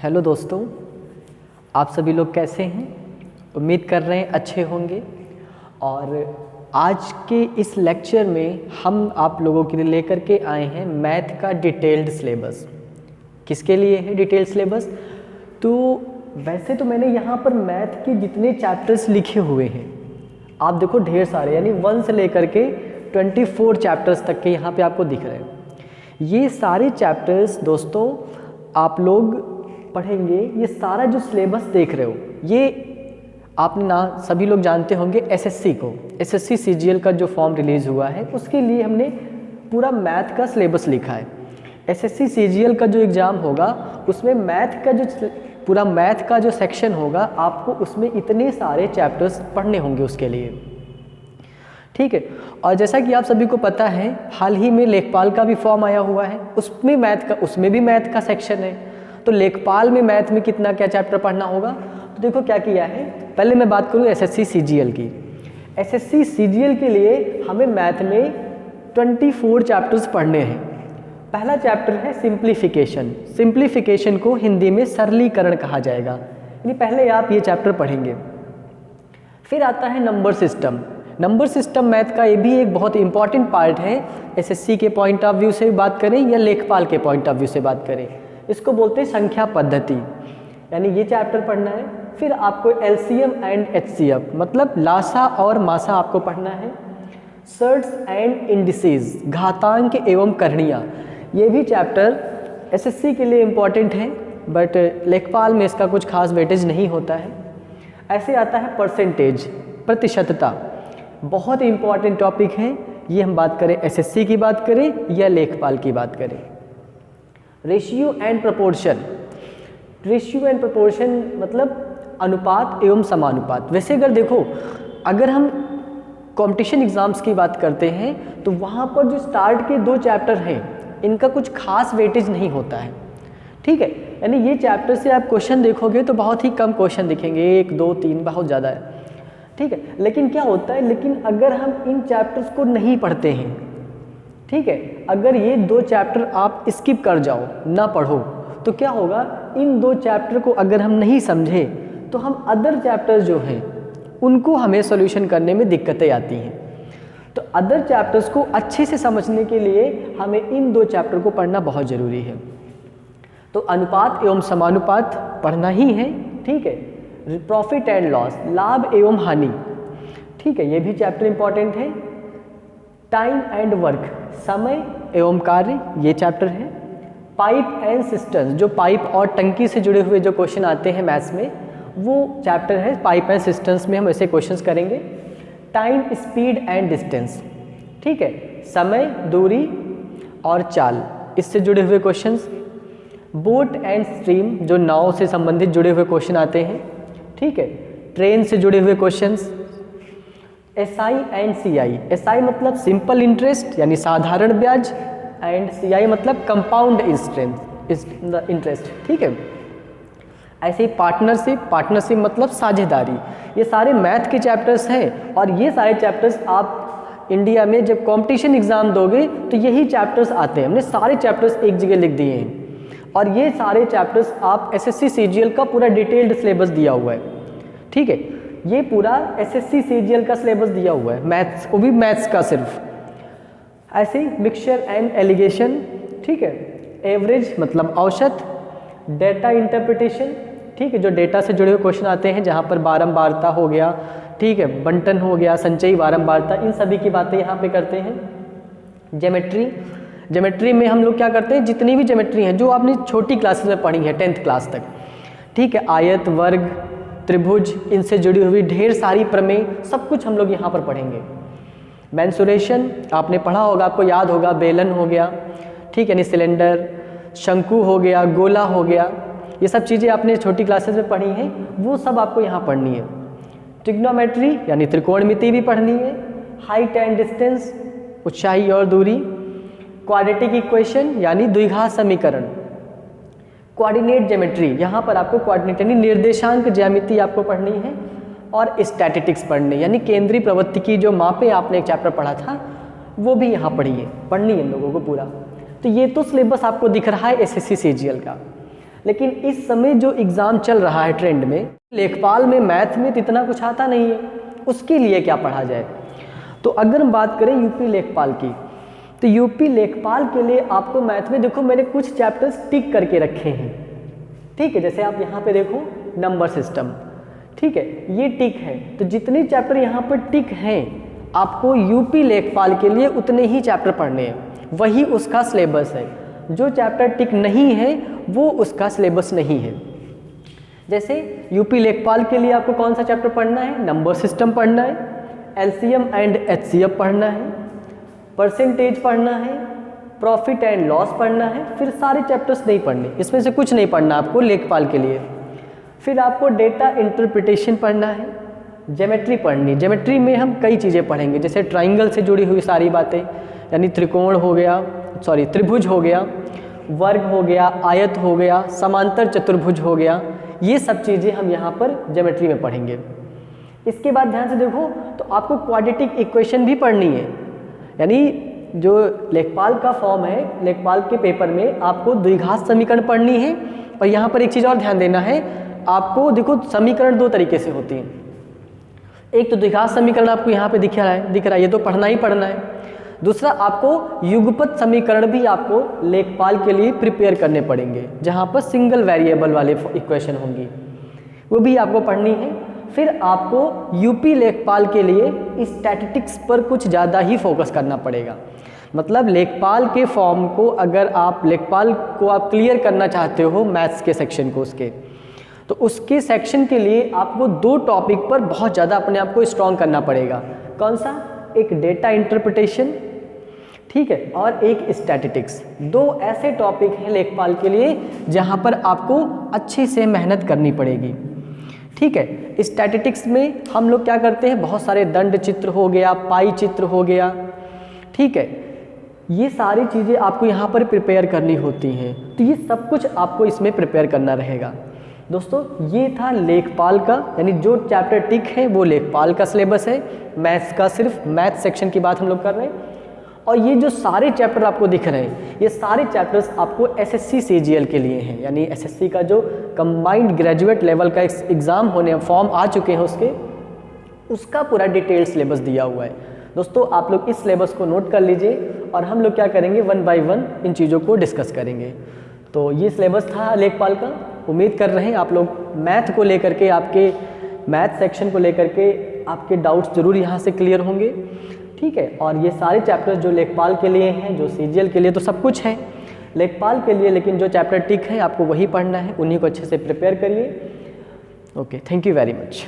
Hello दोस्तों, आप सभी लोग कैसे हैं? उम्मीद कर रहे हैं अच्छे होंगे। और आज के इस लेक्चर में हम आप लोगों के लिए लेकर के आए हैं मैथ का डिटेल्ड सिलेबस। किसके लिए है डिटेल्ड सिलेबस? तो वैसे तो मैंने यहाँ पर मैथ के जितने चैप्टर्स लिखे हुए हैं आप देखो ढेर सारे, यानी 1 से लेकर के 24 चैप्टर्स तक के यहाँ पे आपको दिख रहे हैं। ये सारे चैप्टर्स दोस्तों आप लोग पढ़ेंगे। ये सारा जो सिलेबस देख रहे हो ये आपने ना सभी लोग जानते होंगे एसएससी को, एसएससी सीजीएल का जो फॉर्म रिलीज़ हुआ है उसके लिए हमने पूरा मैथ का सिलेबस लिखा है। एसएससी सीजीएल का जो एग्ज़ाम होगा उसमें मैथ का जो पूरा मैथ का जो सेक्शन होगा आपको उसमें इतने सारे चैप्टर्स पढ़ने होंगे उसके लिए, ठीक है। और जैसा कि आप सभी को पता है हाल ही में लेखपाल का भी फॉर्म आया हुआ है, उसमें भी मैथ का सेक्शन है। तो लेखपाल में मैथ में कितना क्या चैप्टर पढ़ना होगा, तो देखो क्या किया है। पहले मैं बात करूँ एसएससी सीजीएल की। एसएससी सीजीएल के लिए हमें मैथ में 24 चैप्टर्स पढ़ने हैं। पहला चैप्टर है सिंप्लीफिकेशन। सिंप्लीफिकेशन को हिंदी में सरलीकरण कहा जाएगा, यानी पहले आप ये चैप्टर पढ़ेंगे। फिर आता है number system. Number system math का ये भी एक बहुत इंपॉर्टेंट पार्ट है। एसएससी के पॉइंट ऑफ व्यू से बात करें या लेखपाल के पॉइंट ऑफ व्यू से बात करें, इसको बोलते हैं संख्या पद्धति, यानी ये चैप्टर पढ़ना है। फिर आपको एलसीएम एंड एचसीएफ मतलब लासा और मासा आपको पढ़ना है। सर्ट्स एंड इंडिसेस घातांक एवं करणियाँ, ये भी चैप्टर एसएससी के लिए इम्पॉर्टेंट है बट लेखपाल में इसका कुछ खास वेटेज नहीं होता है। ऐसे आता है परसेंटेज, प्रतिशतता, बहुत इम्पॉर्टेंट टॉपिक है ये। हम बात करें एसएससी की बात करें या लेखपाल की बात करें। Ratio and proportion. Ratio and proportion मतलब अनुपात एवं समानुपात। वैसे अगर देखो, अगर हम कंपटीशन एग्जाम्स की बात करते हैं तो वहाँ पर जो स्टार्ट के 2 चैप्टर हैं इनका कुछ खास वेटेज नहीं होता है, ठीक है। यानी ये चैप्टर से आप क्वेश्चन देखोगे तो बहुत ही कम क्वेश्चन दिखेंगे, 1 2 3 बहुत ज़्यादा है, ठीक है। लेकिन क्या होता है, लेकिन अगर हम इन चैप्टर्स को नहीं पढ़ते हैं, ठीक है, अगर ये 2 चैप्टर आप स्किप कर जाओ, ना पढ़ो, तो क्या होगा, इन 2 चैप्टर को अगर हम नहीं समझे तो हम अदर चैप्टर्स जो हैं उनको हमें सॉल्यूशन करने में दिक्कतें आती हैं। तो अदर चैप्टर्स को अच्छे से समझने के लिए हमें इन 2 चैप्टर को पढ़ना बहुत ज़रूरी है। तो अनुपात एवं समानुपात पढ़ना ही है, ठीक है। प्रॉफिट एंड लॉस, लाभ एवं हानि, ठीक है, ये भी चैप्टर इंपॉर्टेंट है। टाइम एंड वर्क, समय एवं कार्य, ये चैप्टर है। पाइप एंड सिस्टम्स, जो पाइप और टंकी से जुड़े हुए जो क्वेश्चन आते हैं मैथ्स में, वो चैप्टर है। पाइप एंड सिस्टम्स में हम ऐसे क्वेश्चंस करेंगे। टाइम, स्पीड एंड डिस्टेंस, ठीक है, समय, दूरी और चाल, इससे जुड़े हुए क्वेश्चंस। बोट एंड स्ट्रीम, जो नाव से संबंधित जुड़े हुए क्वेश्चन आते हैं, ठीक है। ट्रेन से जुड़े हुए questions. SI and CI, SI मतलब सिंपल इंटरेस्ट यानी साधारण ब्याज, एंड सीआई मतलब कंपाउंड इंटरेस्ट, ठीक है। ऐसे ही पार्टनरशिप, पार्टनरशिप मतलब साझेदारी, ये सारे मैथ के चैप्टर्स हैं। और ये सारे चैप्टर्स आप इंडिया में जब कंपटीशन एग्जाम दोगे तो यही चैप्टर्स आते हैं। हमने सारे चैप्टर्स एक जगह लिख दिए हैं और ये सारे चैप्टर्स आप एसएससी सीजीएल का पूरा डिटेल्ड सिलेबस दिया हुआ है, ठीक है। ये पूरा एसएससी सीजीएल का सिलेबस दिया हुआ है, मैथ्स को भी, मैथ्स का सिर्फ। ऐसे ही मिक्सचर एंड एलिगेशन, ठीक है। एवरेज मतलब औसत। डेटा इंटरप्रिटेशन, ठीक है, जो डेटा से जुड़े हुए क्वेश्चन आते हैं जहाँ पर बारंबारता हो गया, ठीक है, बंटन हो गया, संचयी बारंबारता, इन सभी की बातें यहाँ पे करते हैं। ज्योमेट्री, ज्योमेट्री में हम लोग क्या करते हैं, जितनी भी ज्योमेट्री हैं जो आपने छोटी क्लासेस में पढ़ी है 10th क्लास तक, ठीक है, आयत, वर्ग, त्रिभुज, इनसे जुड़ी हुई ढेर सारी प्रमेय, सब कुछ हम लोग यहाँ पर पढ़ेंगे। मेंसुरेशन आपने पढ़ा होगा, आपको याद होगा, बेलन हो गया, ठीक है, यानी सिलेंडर, शंकु हो गया, गोला हो गया, ये सब चीज़ें आपने छोटी क्लासेस में पढ़ी हैं, वो सब आपको यहाँ पढ़नी है। ट्रिग्नोमेट्री यानी त्रिकोणमिति भी पढ़नी है। हाइट एंड डिस्टेंस, ऊंचाई और दूरी। क्वाड्रेटिक इक्वेशन यानी द्विघात समीकरण। कोऑर्डिनेट ज्योमेट्री, यहाँ पर आपको कोऑर्डिनेट यानी निर्देशांक ज्यामिति आपको पढ़नी है। और स्टैटिस्टिक्स पढ़नी यानी केंद्रीय प्रवृत्ति की जो मापे आपने एक चैप्टर पढ़ा था वो भी यहाँ पढ़िए, पढ़नी है लोगों को पूरा। तो ये तो सिलेबस आपको दिख रहा है एसएससी सीजीएल का, लेकिन इस समय जो एग्ज़ाम चल रहा है ट्रेंड में, लेखपाल में मैथ में तो इतना कुछ आता नहीं है, उसके लिए क्या पढ़ा जाए। तो अगर हम बात करें यूपी लेखपाल की, तो यूपी लेखपाल के लिए आपको मैथ में देखो मैंने कुछ चैप्टर्स टिक करके रखे हैं, ठीक है। जैसे आप यहाँ पे देखो नंबर सिस्टम, ठीक है, ये टिक है। तो जितने चैप्टर यहाँ पर टिक हैं आपको यूपी लेखपाल के लिए उतने ही चैप्टर पढ़ने हैं, वही उसका सिलेबस है। जो चैप्टर टिक नहीं है वो उसका सिलेबस नहीं है। जैसे यूपी लेखपाल के लिए आपको कौन सा चैप्टर पढ़ना है, नंबर सिस्टम पढ़ना है, एलसीएम एंड एचसीएफ पढ़ना है, परसेंटेज पढ़ना है, प्रॉफिट एंड लॉस पढ़ना है, फिर सारे चैप्टर्स नहीं पढ़ने, इसमें से कुछ नहीं पढ़ना आपको लेखपाल के लिए। फिर आपको डेटा इंटरप्रिटेशन पढ़ना है, ज्योमेट्री पढ़नी। ज्योमेट्री में हम कई चीज़ें पढ़ेंगे, जैसे ट्राइंगल से जुड़ी हुई सारी बातें, यानी त्रिकोण हो गया, सॉरी त्रिभुज हो गया, वर्ग हो गया, आयत हो गया, समांतर चतुर्भुज हो गया, ये सब चीज़ें हम यहाँ पर ज्योमेट्री में पढ़ेंगे। इसके बाद ध्यान से देखो तो आपको क्वाड्रेटिक इक्वेशन भी पढ़नी है, यानी जो लेखपाल का फॉर्म है, लेखपाल के पेपर में आपको द्विघात समीकरण पढ़नी है। और यहाँ पर एक चीज़ और ध्यान देना है, आपको देखो समीकरण दो तरीके से होती हैं। एक तो द्विघात समीकरण आपको यहाँ पे दिख रहा है, ये तो पढ़ना ही पढ़ना है। दूसरा आपको युगपत समीकरण भी आपको लेखपाल के लिए प्रिपेयर करने पड़ेंगे, जहाँ पर सिंगल वेरिएबल वाले इक्वेशन होंगी, वो भी आपको पढ़नी है। फिर आपको यूपी लेखपाल के लिए स्टैटिस्टिक्स पर कुछ ज़्यादा ही फोकस करना पड़ेगा। मतलब लेखपाल के फॉर्म को अगर आप लेखपाल को आप क्लियर करना चाहते हो मैथ्स के सेक्शन को, तो उसके सेक्शन के लिए आपको दो टॉपिक पर बहुत ज़्यादा अपने आप को स्ट्रॉन्ग करना पड़ेगा। कौन सा? एक डेटा इंटरप्रिटेशन, ठीक है, और एक स्टैटिस्टिक्स। दो ऐसे टॉपिक हैं लेखपाल के लिए जहाँ पर आपको अच्छे से मेहनत करनी पड़ेगी, ठीक है। स्टैटिस्टिक्स में हम लोग क्या करते हैं, बहुत सारे दंड चित्र हो गया, पाई चित्र हो गया, ठीक है, ये सारी चीज़ें आपको यहाँ पर प्रिपेयर करनी होती हैं। तो ये सब कुछ आपको इसमें प्रिपेयर करना रहेगा। दोस्तों ये था लेखपाल का, यानी जो चैप्टर टिक है वो लेखपाल का सिलेबस है। मैथ्स का सिर्फ मैथ सेक्शन की बात हम लोग कर रहे हैं। और ये जो सारे चैप्टर आपको दिख रहे हैं, ये सारे चैप्टर्स आपको एसएससी सीजीएल के लिए हैं, यानी एसएससी का जो कंबाइंड ग्रेजुएट लेवल का एग्ज़ाम होने फॉर्म आ चुके हैं उसका पूरा डिटेल सिलेबस दिया हुआ है। दोस्तों आप लोग इस सिलेबस को नोट कर लीजिए और हम लोग क्या करेंगे, 1 बाय 1 इन चीज़ों को डिस्कस करेंगे। तो ये सिलेबस था लेखपाल का। उम्मीद कर रहे हैं आप लोग मैथ को लेकर के, आपके मैथ सेक्शन को लेकर के आपके डाउट्स ज़रूर यहाँ से क्लियर होंगे, ठीक है। और ये सारे चैप्टर्स जो लेखपाल के लिए हैं, जो सीजीएल के लिए तो सब कुछ है लेखपाल के लिए, लेकिन जो चैप्टर टिक है आपको वही पढ़ना है, उन्हीं को अच्छे से प्रिपेयर करिए। Okay, thank you very much.